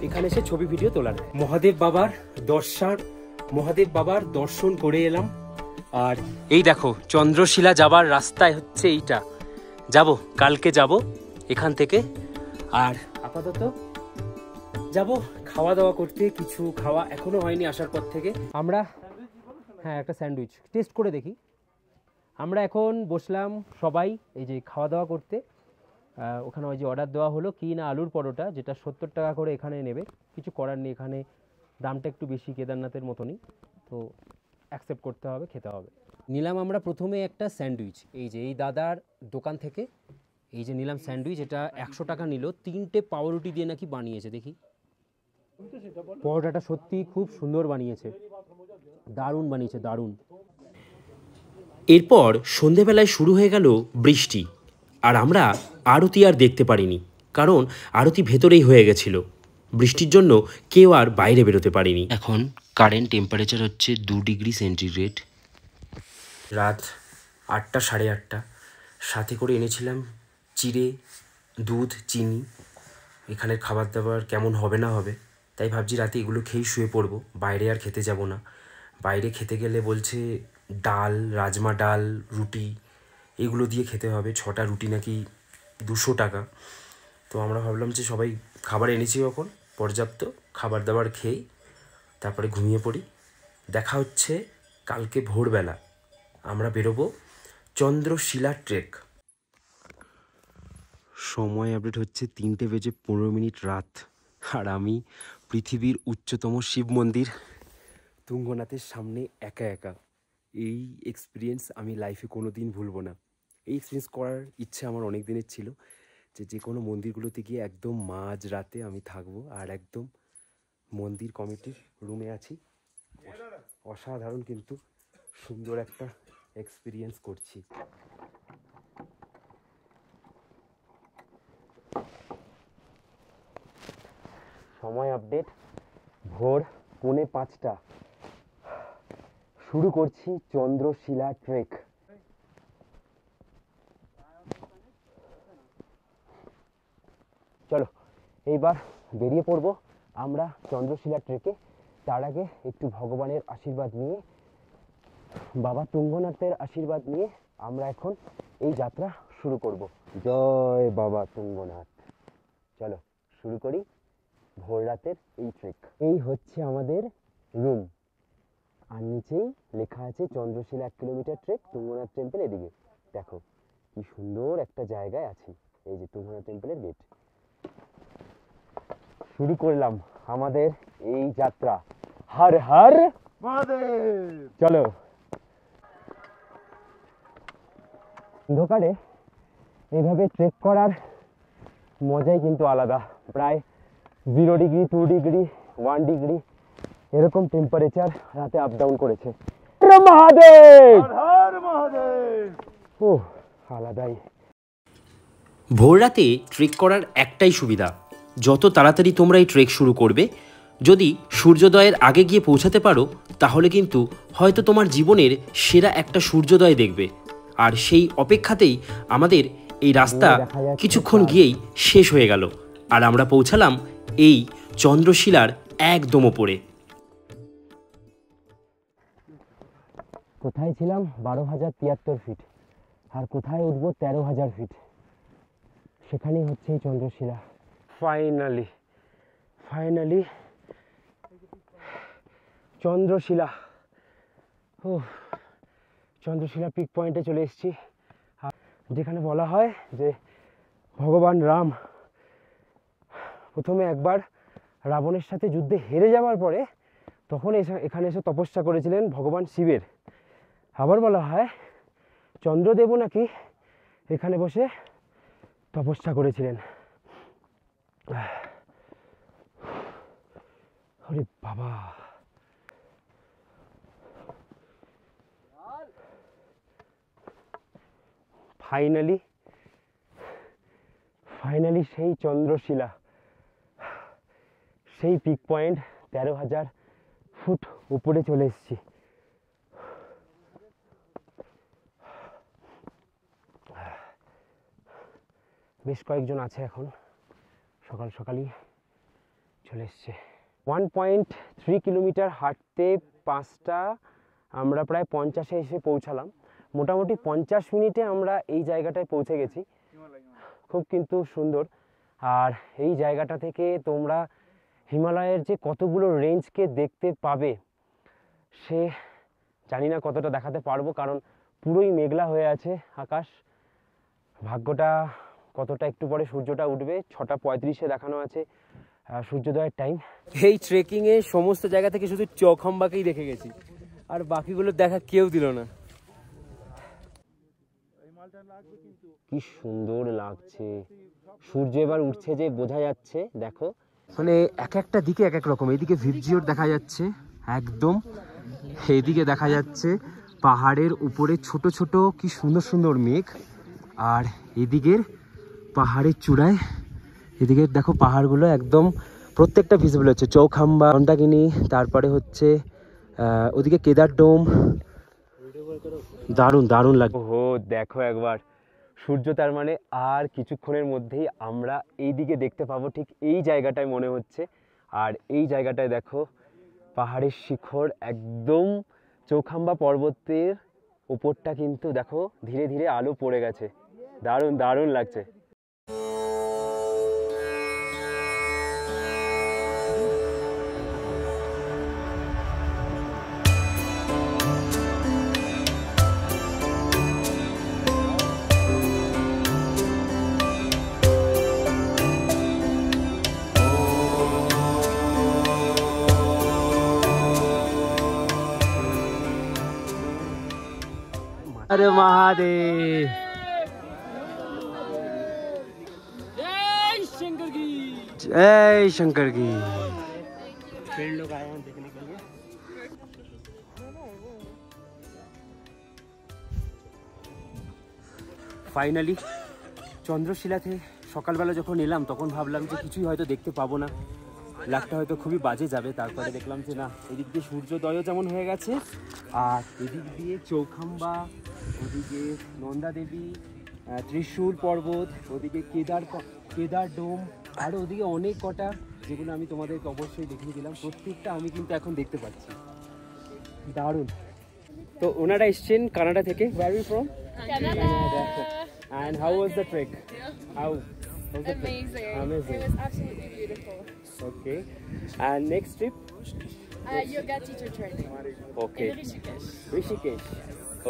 এখানে এসে ছবি ভিডিও তোলার। মহাদেব বাবার দর্শন করে এলাম। আর এই দেখো চন্দ্রশিলা যাবার রাস্তায় হচ্ছে এইটা, কালকে যাব এখান থেকে। আর আপাতত যাব খাওয়া দাওয়া করতে, কিছু খাওয়া এখনো হয়নি আসার পর থেকে। আমরা একটা স্যান্ডউইচ টেস্ট করে দেখি। আমরা এখন বসলাম সবাই এই যে খাওয়া দাওয়া করতে। ওখানে ওই যে অর্ডার দেওয়া হলো কি না আলুর পরোটা, যেটা 70 টাকা করে এখানে নেবে। কিছু করার নেই, এখানে দামটা একটু বেশি কেদারনাথের মতনই, তো অ্যাকসেপ্ট করতে হবে, খেতে হবে। নিলাম আমরা প্রথমে একটা স্যান্ডউইচ, এই যে এই দাদার দোকান থেকে এই যে নিলাম স্যান্ডউইচ। এটা 100 টাকা নিল। 3টে পাউরুটি দিয়ে নাকি বানিয়েছে, দেখি। পরোটাটা সত্যি খুব সুন্দর বানিয়েছে, দারুণ বানিয়েছে, দারুণ। এরপর সন্ধেবেলায় শুরু হয়ে গেল বৃষ্টি, আর আমরা আরতি আর দেখতে পারিনি, কারণ আরতি ভেতরেই হয়ে গেছিল। বৃষ্টির জন্য কেউ আর বাইরে বেরোতে পারিনি। এখন কারেন্ট টেম্পারেচার হচ্ছে 2 ডিগ্রি সেন্টিগ্রেড। রাত 8টা, 8:30। সাথে করে এনেছিলাম চিড়ে, দুধ, চিনি। এখানের খাবার দাবার কেমন হবে না হবে, তাই ভাবছি রাতে এগুলো খেয়েই শুয়ে পড়বো, বাইরে আর খেতে যাব না। বাইরে খেতে গেলে বলছে ডাল, রাজমা ডাল, রুটি এগুলো দিয়ে খেতে হবে। 6টা রুটি নাকি 200 টাকা। তো আমরা ভাবলাম যে সবাই খাবার এনেছি যখন, পর্যাপ্ত খাবার দাবার খেয়েই তারপরে ঘুমিয়ে পড়ি। দেখা হচ্ছে কালকে ভোরবেলা, আমরা বেরোবো চন্দ্রশিলা ট্রেক। সময় আপডেট হচ্ছে 3:15 রাত, আর আমি পৃথিবীর উচ্চতম শিব মন্দির তুঙ্গনাথের সামনে একা একা। এই এক্সপিরিয়েন্স আমি লাইফে কোনো দিন ভুলবো না। এই এক্সপিরিয়েন্স করার ইচ্ছে আমার অনেক দিনের ছিল, যে কোনো মন্দিরগুলোতে গিয়ে একদম মাঝ রাতে আমি থাকবো, আর একদম মন্দির কমিটির রুমে আছি। অসাধারণ কিন্তু সুন্দর একটা এক্সপিরিয়েন্স করছি। সময় আপডেট ভোর 4:45। শুরু করছি চন্দ্রশিলা ট্রেক। চলো এইবার বেরিয়ে পড়বো আমরা চন্দ্রশিলা ট্রেকে। তার আগে একটু ভগবানের আশীর্বাদ নিয়ে, বাবা তুঙ্গনাথের আশীর্বাদ নিয়ে আমরা এখন এই যাত্রা শুরু করব। জয় বাবা তুঙ্গনাথ। চলো শুরু করি ভোর রাতের এই ট্রেক। এই হচ্ছে আমাদের রুম, আর নিচেই লেখা আছে Chandrashila 1 kilometre trek, Tungnath temple. এদিকে দেখো কি সুন্দর একটা জায়গায় আছি, এই যে তুঙ্গনাথ টেম্পলের গেট। শুরু করলাম আমাদের এই যাত্রা। হর হর মহাদেব। চলো। অন্ধকারে এইভাবে ট্রেক করার মজাই কিন্তু আলাদা। প্রায় 0 ডিগ্রি, 2 ডিগ্রি, 1 ডিগ্রি এরকম টেম্পারেচার রাতে আপ ডাউন করেছে। মহাদেব, ও আলাদাই। ভোর রাতে ট্রেক করার একটাই সুবিধা, যত তাড়াতাড়ি তোমরা এই ট্রেক শুরু করবে, যদি সূর্যোদয়ের আগে গিয়ে পৌঁছাতে পারো, তাহলে কিন্তু হয়তো তোমার জীবনের সেরা একটা সূর্যোদয় দেখবে। আর সেই অপেক্ষাতেই আমাদের এই রাস্তা কিছুক্ষণ গিয়েই শেষ হয়ে গেল, আর আমরা পৌঁছালাম এই চন্দ্রশিলার একদম ওপরে। কোথায় ছিলাম? 12,073 ফিট, আর কোথায় উঠবো 13,000 ফিট। সেখানেই হচ্ছে এই চন্দ্রশিলা। ফাইনালি চন্দ্রশিলা। ও চন্দ্রশিলা পিক পয়েন্টে চলে এসেছি, যেখানে বলা হয় যে ভগবান রাম প্রথমে একবার রাবণের সাথে যুদ্ধে হেরে যাওয়ার পরে তখন এখানে এসে তপস্যা করেছিলেন ভগবান শিবের। আবার বলা হয় চন্দ্রদেবও নাকি এখানে বসে তপস্যা করেছিলেন। আরে বাবা, ফাইনালি সেই চন্দ্রশিলা, সেই পিক পয়েন্ট 13,000 ফুট উপরে চলে এসেছি। বেশ কয়েকজন আছে এখন, সকাল সকালই চলে এসছে। 1.3 কিলোমিটার হাঁটতে 5টা, আমরা প্রায় 50-এ এসে পৌঁছালাম। মোটামুটি 50 মিনিটে আমরা এই জায়গাটায় পৌঁছে গেছি। খুব কিন্তু সুন্দর। আর এই জায়গাটা থেকে তোমরা হিমালয়ের যে কতগুলো রেঞ্জকে দেখতে পাবে, সে জানি না কতটা দেখাতে পারবো, কারণ পুরোই মেঘলা হয়ে আছে আকাশ। ভাগ্যটা কতটা একটু পরে সূর্যটা উঠবে, 6:35-এ দেখানো আছে সূর্যোদয়ের টাইম। এই ট্রেকিংয়ে সমস্ত জায়গা থেকে শুধু চৌখাম্বাকেই দেখে গেছি, আর বাকিগুলো দেখা কেউ দিল না। কি সুন্দর লাগছে, সূর্য এবার উঠছে যে বোঝা যাচ্ছে। দেখো, মানে এক একটা দিকে এক এক রকম। এইদিকে ভিপজিওর দেখা যাচ্ছে একদম, এইদিকে দেখা যাচ্ছে পাহাড়ের উপরে ছোট ছোট কি সুন্দর সুন্দর মেঘ, আর এদিকের পাহাড়ের চূড়ায়, এদিকে দেখো পাহাড়গুলো একদম প্রত্যেকটা ভিজিবল হচ্ছে। চৌখাম্বা, মন্দাকিনী, তারপরে হচ্ছে ওদিকে কেদার ডোম। দারুণ দারুণ লাগে। ও দেখো একবার সূর্য, তার মানে আর কিছুক্ষণের মধ্যেই আমরা এই দিকে দেখতে পাবো, ঠিক এই জায়গাটায় মনে হচ্ছে। আর এই জায়গাটায় দেখো পাহাড়ের শিখর, একদম চৌখাম্বা পর্বতের উপরটা কিন্তু দেখো ধীরে ধীরে আলো পড়ে গেছে। দারুণ দারুণ লাগছে। अरे महादेव, जय शंकर की, जय शंकर की। फिर लोग आए हैं देखने के लिए। ফাইনালি চন্দ্রশিলাতে সকালবেলা যখন এলাম তখন ভাবলাম যে কিছুই হয়তো দেখতে পাবো না, লাকটা হয়তো খুবই বাজে যাবে। তারপরে দেখলাম যে না, এদিক দিয়ে সূর্যোদয়ও যেমন হয়ে গেছে, আর এদিক দিয়ে চৌখাম্বা, ওদিকে নন্দা দেবী, ত্রিশূল পর্বত, ওদিকে কেদার ডোম, আর ওদিকে অনেক কটা, যেগুলো আমি তোমাদেরকে অবশ্যই দেখিয়ে দিলাম। প্রত্যেকটা আমি কিন্তু এখন দেখতে পাচ্ছি। দারুণ। তো ওনারা এসছেন কানাডা থেকে। Where are you from? Canada. And how was the trek? How? Amazing. Amazing. It was absolutely beautiful. Okay. And next trip? Yoga teacher training. Okay. In Rishikesh. Rishikesh.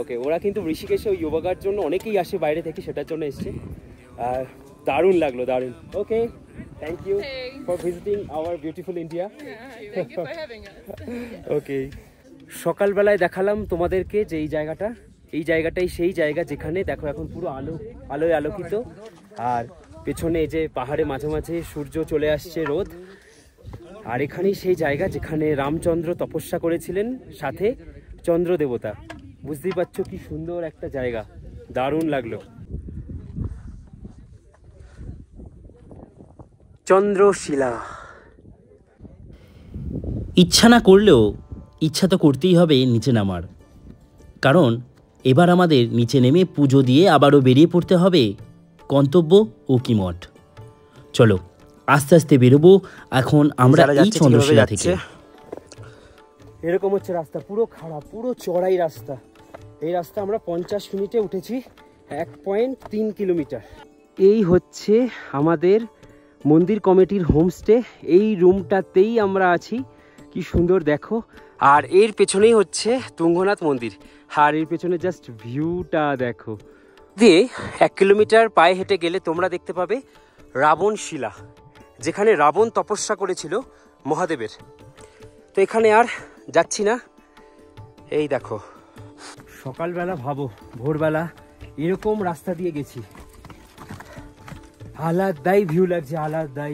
ওকে, ওরা কিন্তু ঋষিকেশে যোগার জন্য অনেকেই আসে বাইরে থেকে, সেটার জন্য এসছে। দারুণ লাগলো, দারুণ। Okay, thank you for visiting our beautiful India. Thank you for having us. Okay, সকালবেলায় দেখালাম তোমাদেরকে যে এই জায়গাটাই সেই জায়গা যেখানে দেখো এখন পুরো আলোয় আলোকিত, আর পেছনে এই যে পাহাড়ে মাঝে মাঝে সূর্য চলে আসছে, রোদ। আর এখানেই সেই জায়গা যেখানে রামচন্দ্র তপস্যা করেছিলেন, সাথে চন্দ্র দেবতা। বুঝতেই পারছো কি সুন্দর একটা জায়গা, দারুণ লাগলো। চন্দ্রশিলা। ইচ্ছা না করলেও ইচ্ছা তো করতেই হবে নিচে নামার, কারণ এবার আমাদের নিচে নেমে পুজো দিয়ে আবারও বেরিয়ে পড়তে হবে গন্তব্য উকিমঠ। চলো আস্তে আস্তে বেরোবো এখন আমরা এই চন্দ্রশিলা থেকে। এরকম হচ্ছে রাস্তা, পুরো খারাপ, পুরো চড়াই রাস্তা। এই রাস্তা আমরা 50 মিনিটে উঠেছি, 1.3 কিলোমিটার। এই হচ্ছে আমাদের মন্দির কমিটির হোমস্টে, এই রুমটাতেই আমরা আছি। কি সুন্দর দেখো, আর এর পেছনেই হচ্ছে তুঙ্গনাথ মন্দির, আর এর পেছনে জাস্ট ভিউটা দেখো। দিয়ে 1 কিলোমিটার পায়ে হেঁটে গেলে তোমরা দেখতে পাবে রাবণ শিলা, যেখানে রাবণ তপস্যা করেছিল মহাদেবের। তো এখানে আর যাচ্ছি না। এই দেখো, সকালবেলা ভাবো, ভোরবেলা এরকম রাস্তা দিয়ে গেছি, আলাদাই ভিউ লাগছে, আলাদাই।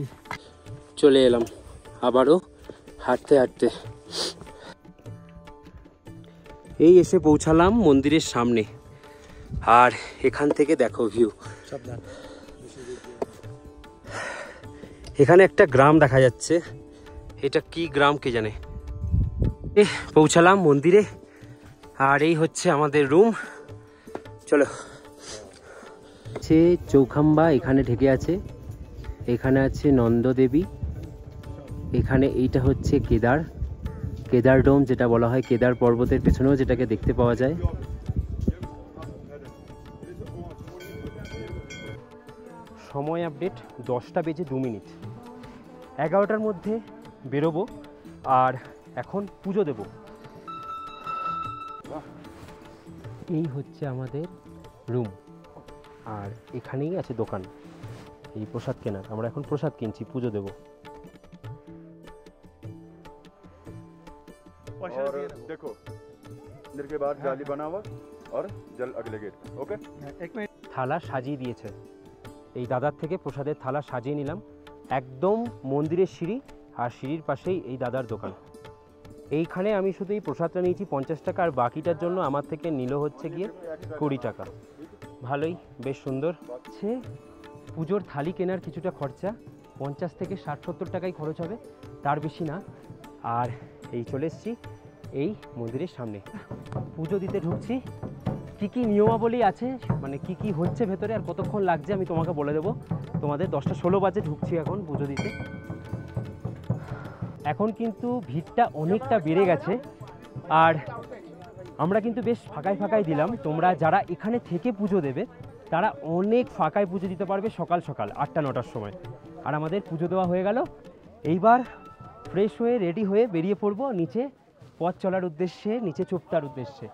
চলে এলাম আবারও হাঁটতে হাঁটতে। এই এসে পৌঁছালাম মন্দিরের সামনে, আর এখান থেকে দেখো ভিউ। এখানে একটা গ্রাম দেখা যাচ্ছে, এটা কি গ্রাম কে জানে। পৌঁছালাম মন্দিরে, আর এই হচ্ছে আমাদের রুম। চলো। চৌখাম্বা এখানে ঢেকে আছে, এখানে আছে নন্দদেবী, এখানে এইটা হচ্ছে কেদার ডোম, যেটা বলা হয় কেদার পর্বতের পেছনেও যেটাকে দেখতে পাওয়া যায়। সময় আপডেট 10টা বেজে 2 মিনিট, 11টার মধ্যে বেরোবো, আর এখন পুজো দেব। এই হচ্ছে আমাদের রুম, আর এখানেই আছে দোকান এই প্রসাদ কেনার। আমরা এখন প্রসাদ কিনছি, পুজো দেব। और देखो अंदर के बाद जाली बना हुआ और जल अगले गेट पे। ओके, থালা সাজিয়ে দিয়েছে, এই দাদার থেকে প্রসাদের থালা সাজিয়ে নিলাম। একদম মন্দিরের সিঁড়ি, আর সিঁড়ির পাশেই এই দাদার দোকান। এইখানে আমি শুধু এই প্রসাদটা নিয়েছি 50 টাকা, আর বাকিটার জন্য আমার থেকে নিল হচ্ছে গিয়ে 20 টাকা। ভালোই, বেশ সুন্দর। হচ্ছে পুজোর থালি কেনার কিছুটা খরচা, 50 থেকে 60-70 টাকাই খরচ হবে, তার বেশি না। আর এই চলে এসেছি এই মন্দিরের সামনে, পুজো দিতে ঢুকছি। কী কী নিয়মাবলী আছে, মানে কি কি হচ্ছে ভেতরে আর কতক্ষণ লাগছে আমি তোমাকে বলে দেবো। তোমাদের 10টা 16 বাজে ঢুকছি এখন পুজো দিতে। এখন কিন্তু ভিড়টা অনেকটা বেড়ে গেছে, আর আমরা কিন্তু বেশ ফাঁকায় ফাঁকায় দিলাম। তোমরা যারা এখানে থেকে পুজো দেবে তারা অনেক ফাঁকায় পুজো দিতে পারবে সকাল সকাল 8টা-9টার সময়। আর আমাদের পুজো দেওয়া হয়ে গেল, এইবার ফ্রেশ হয়ে রেডি হয়ে বেরিয়ে পড়বো নিচে পথ চলার উদ্দেশ্যে, নিচে চোপটার উদ্দেশ্যে।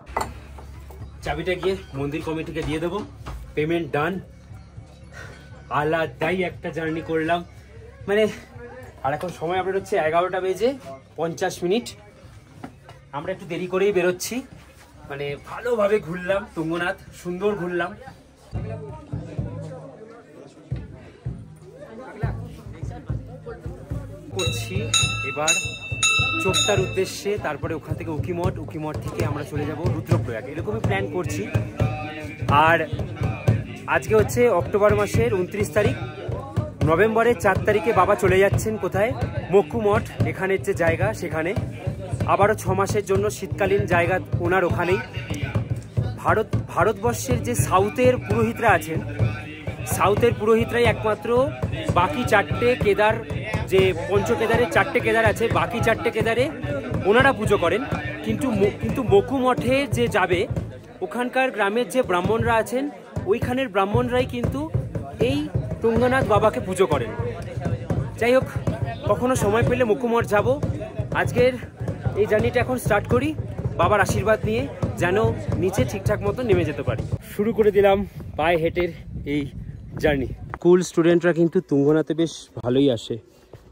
চাবিটা গিয়ে মন্দির কমিটিকে দিয়ে দেবো, পেমেন্ট ডান। আলাদাই একটা জার্নি করলাম, মানে। আর এখন সময় আপডেট হচ্ছে 11টা বেজে 50 মিনিট। আমরা একটু দেরি করেই বেরোচ্ছি, মানে ভালোভাবে ঘুরলাম তুঙ্গনাথ, সুন্দর ঘুরলাম। করছি এবার চোপটার উদ্দেশ্যে, তারপরে ওখান থেকে উকিমঠ থেকে আমরা চলে যাব রুদ্রপ্রয়াগ, এরকমই প্ল্যান করছি। আর আজকে হচ্ছে অক্টোবর মাসের 29 তারিখ, নভেম্বরের 4 তারিখে বাবা চলে যাচ্ছেন কোথায়, মক্কুমঠ, এখানের যে জায়গা সেখানে। আবারও 6 মাসের জন্য শীতকালীন জায়গা ওনার ওখানেই। ভারতবর্ষের যে সাউথের পুরোহিতরা আছেন, সাউথের পুরোহিতরাই একমাত্র বাকি 4টে কেদার, যে পঞ্চকেদারের 4টে কেদার আছে, বাকি 4টে কেদারে ওনারা পুজো করেন। কিন্তু মকুমঠে যে যাবে, ওখানকার গ্রামের যে ব্রাহ্মণরা আছেন, ওইখানের ব্রাহ্মণরাই কিন্তু এই তুঙ্গনাথ বাবাকে পুজো করেন। যাই হোক, কখনো সময় পেলে মকুমঠ যাব। আজকের এই জার্নিটা এখন স্টার্ট করি, বাবার আশীর্বাদ নিয়ে যেন নিচে ঠিকঠাক মতো নেমে যেতে পারি। শুরু করে দিলাম পায়ে হেঁটের এই জার্নি। স্কুল স্টুডেন্টরা কিন্তু তুঙ্গনাথে বেশ ভালোই আসে,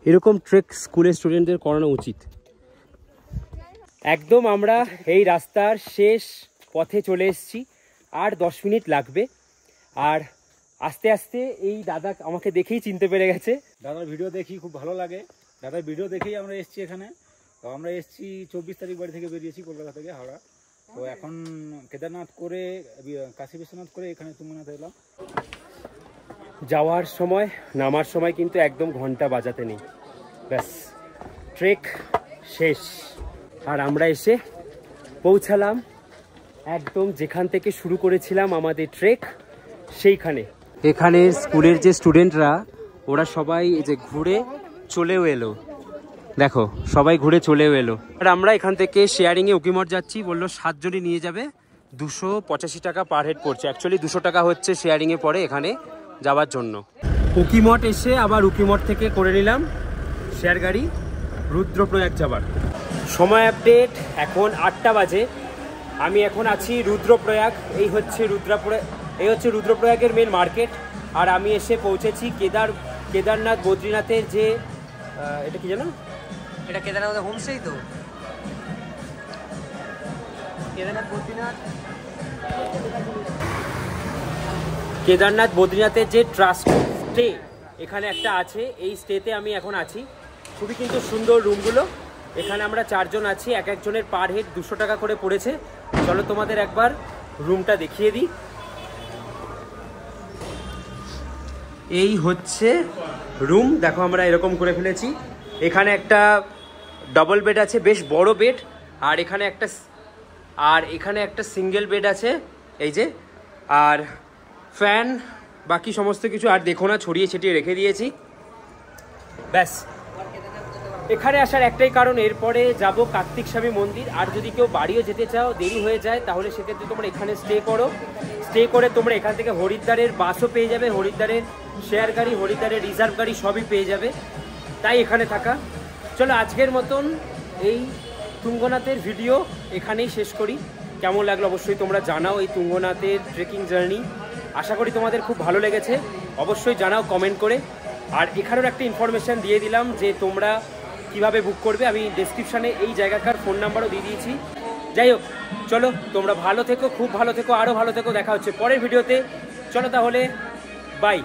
এরকম ট্রেক স্কুলের স্টুডেন্টদের করানো উচিত। একদম আমরা এই রাস্তার শেষ পথে চলে এসেছি, আর 10 মিনিট লাগবে। আর আস্তে আস্তে এই দাদা আমাকে দেখেই চিনতে পেরে গেছে। দাদার ভিডিও দেখি খুব ভালো লাগে, দাদার ভিডিও দেখেই আমরা এসেছি এখানে। তো আমরা এসেছি 24 তারিখ বাড়ি থেকে বেরিয়েছি কলকাতা থেকে হাওড়া। তো এখন কেদারনাথ করে কাশী বিশ্বনাথ করে এখানে তুঙ্গনাথ এলাম। যাওয়ার সময় নামার সময় কিন্তু একদম ঘন্টা বাজাতে নেই, ব্যাস ট্রেক শেষ। আর আমরা এসে পৌঁছালাম একদম যেখান থেকে শুরু করেছিলাম আমাদের ট্রেক, সেইখানে। এখানে স্কুলের যে স্টুডেন্টরা, ওরা সবাই এই যে ঘুরে চলেও এলো, দেখো সবাই ঘুরে চলেও এলো। আর আমরা এখান থেকে শেয়ারিংয়ে উকিমঠ যাচ্ছি, বললো 7 জনই নিয়ে যাবে, 285 টাকা পার হেড পড়ছে। অ্যাকচুয়ালি 200 টাকা হচ্ছে শেয়ারিংয়ে পড়ে এখানে যাওয়ার জন্য। উকিমঠ এসে আবার উকিমঠ থেকে করে নিলাম শেয়ার গাড়ি রুদ্রপ্রয়াগ যাবার। সময় আপডেট এখন 8টা বাজে, আমি এখন আছি রুদ্রপ্রয়াগ। এই হচ্ছে রুদ্রপ্রয়াগের মেন মার্কেট। আর আমি এসে পৌঁছেছি কেদারনাথ বদ্রীনাথের যে, এটা কি জানো, এটা কেদারনাথ হোমস্টেই তো, কেদারনাথ বদ্রীনাথের যে ট্রাস্ট স্টে এখানে একটা আছে, এই স্টেতে আমি এখন আছি। খুবই কিন্তু সুন্দর রুমগুলো। এখানে আমরা 4 জন আছি, এক একজনের পার হেড 200 টাকা করে পড়েছে। চলো তোমাদের একবার রুমটা দেখিয়ে দিই। এই হচ্ছে রুম, দেখো আমরা এরকম করে ফেলেছি। এখানে একটা ডবল বেড আছে, বেশ বড় বেড। আর এখানে একটা সিঙ্গেল বেড আছে, এই যে। আর ফ্যান, বাকি সমস্ত কিছু আর দেখো না, ছড়িয়ে ছিটিয়ে রেখে দিয়েছি। ব্যাস, এখানে আসার একটাই কারণ, এরপরে যাব কার্তিক স্বামী মন্দির। আর যদি কেউ বাড়িও যেতে চাও, দেরি হয়ে যায়, তাহলে সেক্ষেত্রে তোমরা এখানে স্টে করো। স্টে করে তোমরা এখান থেকে হরিদ্বারের বাসও পেয়ে যাবে, হরিদ্বারের শেয়ার গাড়ি, হরিদ্বারের রিজার্ভ গাড়ি সবই পেয়ে যাবে, তাই এখানে থাকা। চলো আজকের মতন এই তুঙ্গনাথের ভিডিও এখানেই শেষ করি। কেমন লাগলো অবশ্যই তোমরা জানাও এই তুঙ্গনাথের ট্রেকিং জার্নি। আশা করি তোমাদের খুব ভালো লেগেছে, অবশ্যই জানাও কমেন্ট করে। আর এখানেও একটা ইনফরমেশান দিয়ে দিলাম যে তোমরা কিভাবে বুক করবে, আমি ডেসক্রিপশানে এই জায়গাকার ফোন নাম্বারও দিয়ে দিয়েছি। যাই হোক, চলো তোমরা ভালো থেকো, খুব ভালো থেকো, আরও ভালো থেকো। দেখা হচ্ছে পরের ভিডিওতে। চলো তাহলে, বাই।